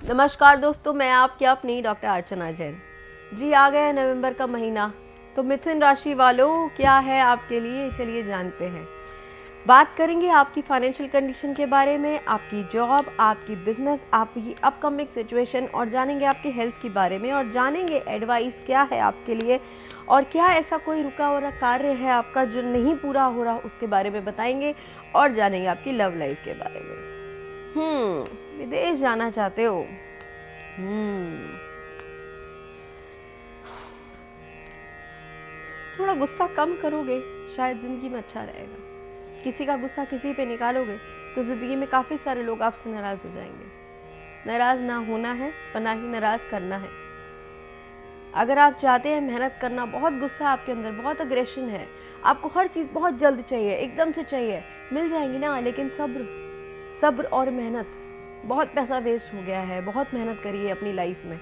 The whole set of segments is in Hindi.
नमस्कार दोस्तों, मैं आपकी अपनी डॉक्टर अर्चना जैन। जी, आ गया है नवंबर का महीना, तो मिथुन राशि वालों क्या है आपके लिए, चलिए जानते हैं। बात करेंगे आपकी फाइनेंशियल कंडीशन के बारे में, आपकी जॉब, आपकी बिजनेस, आपकी अपकमिंग सिचुएशन, और जानेंगे आपकी हेल्थ के बारे में, और जानेंगे एडवाइस क्या है आपके लिए, और क्या ऐसा कोई रुका हुआ कार्य है आपका जो नहीं पूरा हो रहा, उसके बारे में बताएंगे, और जानेंगे आपकी लव लाइफ के बारे में। विदेश जाना चाहते हो? थोड़ा गुस्सा कम करोगे, शायद ज़िंदगी में अच्छा रहेगा। किसी का गुस्सा किसी पे निकालोगे तो ज़िंदगी में काफ़ी सारे लोग आपसे नाराज़ हो जाएंगे। नाराज़ ना होना है और ना ही नाराज़ करना है। अगर आप चाहते हैं मेहनत करना, बहुत गुस्सा आपके अंदर, बहुत अग्रेशन है, आपको हर चीज़ बहुत जल्द चाहिए, एकदम से चाहिए, मिल जाएंगी ना, लेकिन सब्र और मेहनत। बहुत पैसा वेस्ट हो गया है, बहुत मेहनत करी है अपनी लाइफ में,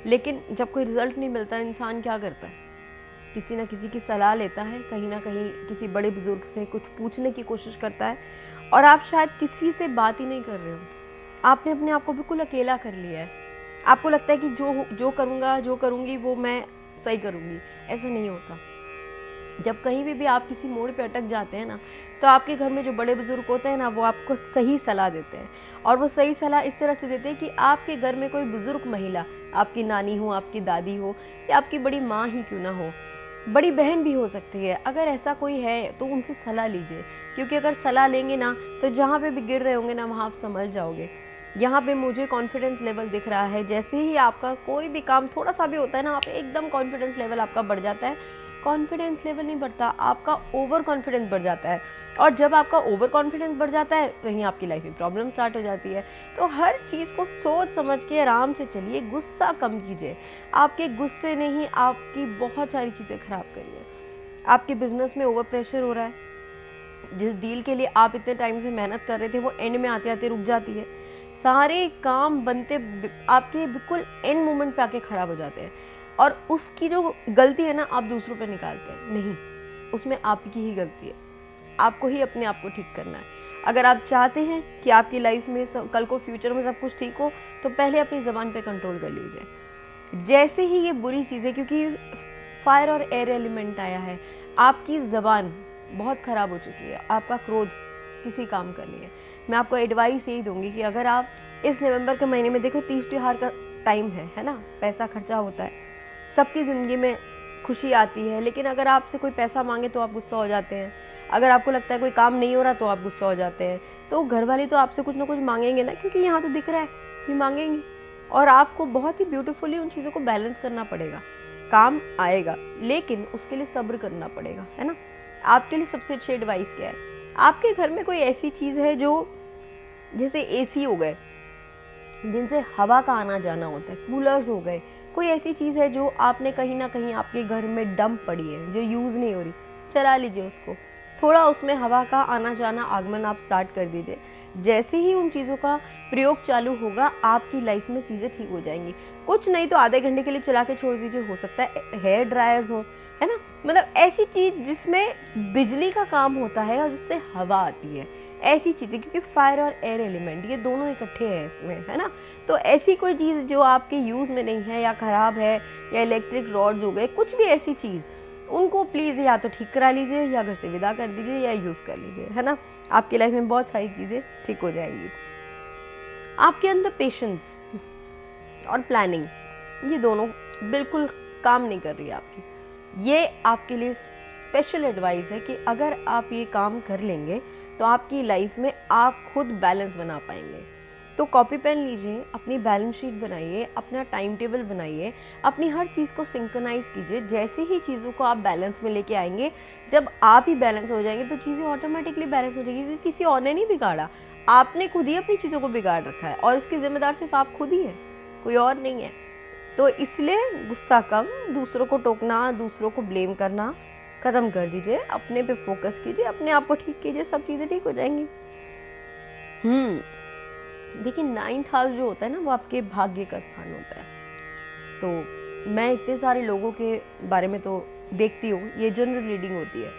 लेकिन जब कोई रिजल्ट नहीं मिलता, इंसान क्या करता है? किसी ना किसी की सलाह लेता है, कहीं ना कहीं किसी बड़े बुजुर्ग से कुछ पूछने की कोशिश करता है, और आप शायद किसी से बात ही नहीं कर रहे हो। आपने अपने आप को बिल्कुल अकेला कर लिया है। आपको लगता है कि जो करूँगा, जो करूँगी वो मैं सही करूँगी। ऐसा नहीं होता। जब कहीं भी आप किसी मोड़ पे अटक जाते हैं ना, तो आपके घर में जो बड़े बुजुर्ग होते हैं ना, वो आपको सही सलाह देते हैं, और वो सही सलाह इस तरह से देते हैं कि आपके घर में कोई बुजुर्ग महिला, आपकी नानी हो, आपकी दादी हो, या आपकी बड़ी माँ ही क्यों ना हो, बड़ी बहन भी हो सकती है, अगर ऐसा कोई है तो उनसे सलाह लीजिए। क्योंकि अगर सलाह लेंगे ना, तो जहाँ पे भी गिर रहे होंगे ना, वहाँ आप संभल जाओगे। यहाँ पे मुझे कॉन्फिडेंस लेवल दिख रहा है, जैसे ही आपका कोई भी काम थोड़ा सा भी होता है ना, आप एकदम कॉन्फिडेंस लेवल आपका बढ़ जाता है। कॉन्फिडेंस लेवल नहीं बढ़ता, आपका ओवर कॉन्फिडेंस बढ़ जाता है, और जब आपका ओवर कॉन्फिडेंस बढ़ जाता है, वहीं आपकी लाइफ में प्रॉब्लम स्टार्ट हो जाती है। तो हर चीज़ को सोच समझ के आराम से चलिए, गुस्सा कम कीजिए। आपके गुस्से ने ही आपकी बहुत सारी चीज़ें खराब करी है। आपके बिजनेस में ओवर प्रेशर हो रहा है, जिस डील के लिए आप इतने टाइम से मेहनत कर रहे थे, वो एंड में आते आते रुक जाती है। सारे काम बनते आपके बिल्कुल एंड मोमेंट पे आके खराब हो जाते हैं, और उसकी जो गलती है ना, आप दूसरों पे निकालते हैं। नहीं, उसमें आपकी ही गलती है। आपको ही अपने आप को ठीक करना है। अगर आप चाहते हैं कि आपकी लाइफ में कल को फ्यूचर में सब कुछ ठीक हो, तो पहले अपनी ज़बान पे कंट्रोल कर लीजिए। जैसे ही ये बुरी चीज़ें, क्योंकि फायर और एयर एलिमेंट आया है, आपकी ज़बान बहुत ख़राब हो चुकी है, आपका क्रोध किसी काम का नहीं है। मैं आपको एडवाइस यही दूंगी कि अगर आप इस नवंबर के महीने में, देखो तीज त्योहार का टाइम है ना, पैसा खर्चा होता है, सबकी ज़िंदगी में खुशी आती है, लेकिन अगर आपसे कोई पैसा मांगे तो आप गुस्सा हो जाते हैं। अगर आपको लगता है कोई काम नहीं हो रहा तो आप गुस्सा हो जाते हैं। तो घर वाले तो आपसे कुछ ना कुछ मांगेंगे ना, क्योंकि यहाँ तो दिख रहा है कि मांगेंगे, और आपको बहुत ही ब्यूटीफुली उन चीज़ों को बैलेंस करना पड़ेगा। काम आएगा, लेकिन उसके लिए सब्र करना पड़ेगा, है ना। आपके लिए सबसे अच्छी एडवाइस क्या है? आपके घर में कोई ऐसी चीज़ है जो, जैसे एसी हो गए, जिनसे हवा का आना जाना होता है, कूलर्स हो गए, कोई ऐसी चीज़ है जो आपने कहीं ना कहीं आपके घर में डंप पड़ी है, जो यूज़ नहीं हो रही, चला लीजिए उसको। थोड़ा उसमें हवा का आना जाना, आगमन आप स्टार्ट कर दीजिए। जैसे ही उन चीज़ों का प्रयोग चालू होगा, आपकी लाइफ में चीज़ें ठीक हो जाएंगी। कुछ नहीं तो आधे घंटे के लिए चला के छोड़ दीजिए, हो सकता है हेयर ड्रायर्स हो, है ना, मतलब ऐसी चीज़ जिसमें बिजली का काम होता है और जिससे हवा आती है, ऐसी चीज़ें। क्योंकि फायर और एयर एलिमेंट ये दोनों इकट्ठे हैं इसमें, है ना। तो ऐसी कोई चीज़ जो आपके यूज़ में नहीं है या ख़राब है, या इलेक्ट्रिक रॉड्स हो गए, कुछ भी ऐसी चीज़, उनको प्लीज़ या तो ठीक करा लीजिए, या घर से विदा कर दीजिए, या यूज़ कर लीजिए, है ना। आपकी लाइफ में बहुत सारी चीज़ें ठीक हो जाएंगी। आपके अंदर पेशेंस और प्लानिंग, ये दोनों बिल्कुल काम नहीं कर रही है आपकी। ये आपके लिए स्पेशल एडवाइस है कि अगर आप ये काम कर लेंगे, तो आपकी लाइफ में आप खुद बैलेंस बना पाएंगे। तो कॉपी पेन लीजिए, अपनी बैलेंस शीट बनाइए, अपना टाइम टेबल बनाइए, अपनी हर चीज़ को सिंक्रोनाइज कीजिए। जैसे ही चीज़ों को आप बैलेंस में लेके आएंगे, जब आप ही बैलेंस हो जाएंगे, तो चीज़ें ऑटोमेटिकली बैलेंस हो जाएगी, क्योंकि किसी और ने नहीं बिगाड़ा, आपने खुद ही अपनी चीज़ों को बिगाड़ रखा है, और इसकी जिम्मेदार सिर्फ आप खुद ही हैं, कोई और नहीं है। तो इसलिए गुस्सा कम, दूसरों को टोकना, दूसरों को ब्लेम करना ख़त्म कर दीजिए, अपने पे फोकस कीजिए, अपने आप को ठीक कीजिए, सब चीज़ें ठीक हो जाएंगी। देखिए, 9th हाउस जो होता है ना, वो आपके भाग्य का स्थान होता है। तो मैं इतने सारे लोगों के बारे में तो देखती हूँ, ये जनरल रीडिंग होती है,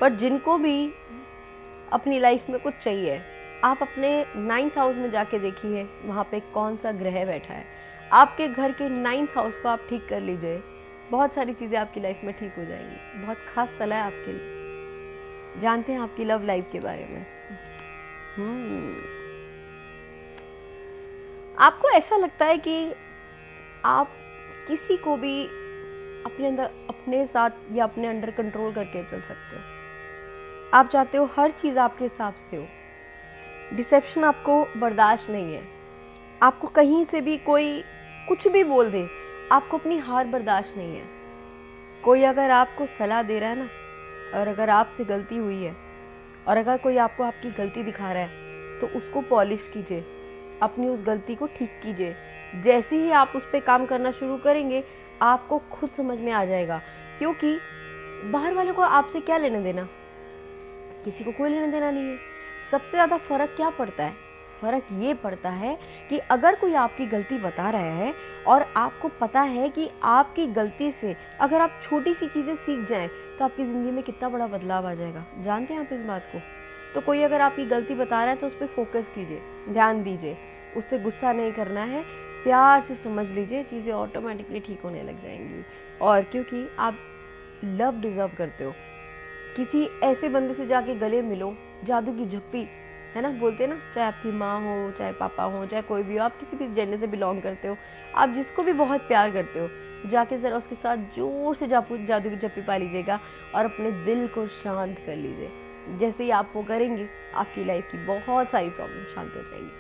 पर जिनको भी अपनी लाइफ में कुछ चाहिए, आप अपने 9th हाउस में जाके देखिए वहाँ पे कौन सा ग्रह बैठा है। आपके घर के 9th हाउस को आप ठीक कर लीजिए, बहुत सारी चीज़ें आपकी लाइफ में ठीक हो जाएंगी। बहुत खास सलाह है आपके लिए। जानते हैं आपकी लव लाइफ के बारे में। आपको ऐसा लगता है कि आप किसी को भी अपने अंदर, अपने साथ या अपने अंडर कंट्रोल करके चल सकते हो। आप चाहते हो हर चीज़ आपके हिसाब से हो। डिसेप्शन आपको बर्दाश्त नहीं है। आपको कहीं से भी कोई कुछ भी बोल दे, आपको अपनी हार बर्दाश्त नहीं है। कोई अगर आपको सलाह दे रहा है ना, और अगर आपसे गलती हुई है और अगर कोई आपको आपकी गलती दिखा रहा है, तो उसको पॉलिश कीजिए, अपनी उस गलती को ठीक कीजिए। जैसे ही आप उस पर काम करना शुरू करेंगे, आपको खुद समझ में आ जाएगा। क्योंकि बाहर वालों को आपसे क्या लेना देना, किसी को कोई लेना देना नहीं है। सबसे ज़्यादा फ़र्क क्या पड़ता है? फ़र्क ये पड़ता है कि अगर कोई आपकी गलती बता रहा है और आपको पता है कि आपकी गलती से अगर आप छोटी सी चीज़ें सीख जाएं, तो आपकी ज़िंदगी में कितना बड़ा बदलाव आ जाएगा। जानते हैं आप इस बात को? तो कोई अगर आपकी गलती बता रहा है तो उस पर फोकस कीजिए, ध्यान दीजिए। उससे गुस्सा नहीं करना है, प्यार से समझ लीजिए, चीज़ें ऑटोमेटिकली ठीक होने लग जाएंगी। और क्योंकि आप लव डिज़र्व करते हो, किसी ऐसे बंदे से जाके गले मिलो, जादू की झप्पी, है ना, बोलते हैं ना, चाहे आपकी माँ हो, चाहे पापा हो, चाहे कोई भी हो, आप किसी भी जेंडर से बिलोंग करते हो, आप जिसको भी बहुत प्यार करते हो, जाके ज़रा उसके साथ जोर से जादू की झप्पी पा लीजिएगा और अपने दिल को शांत कर लीजिए। जैसे ही आप वो करेंगे, आपकी लाइफ की बहुत सारी प्रॉब्लम शांत हो जाएगी।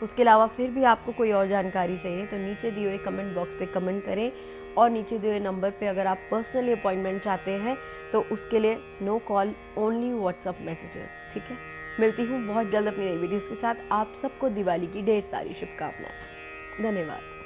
उसके अलावा फिर भी आपको कोई और जानकारी चाहिए तो नीचे दिए हुए कमेंट बॉक्स पे कमेंट करें, और नीचे दिए हुए नंबर पे अगर आप पर्सनली अपॉइंटमेंट चाहते हैं तो उसके लिए no call, only WhatsApp messages. ठीक है, मिलती हूँ बहुत जल्द अपनी नई वीडियोज़ के साथ। आप सबको दिवाली की ढेर सारी शुभकामनाएं। धन्यवाद।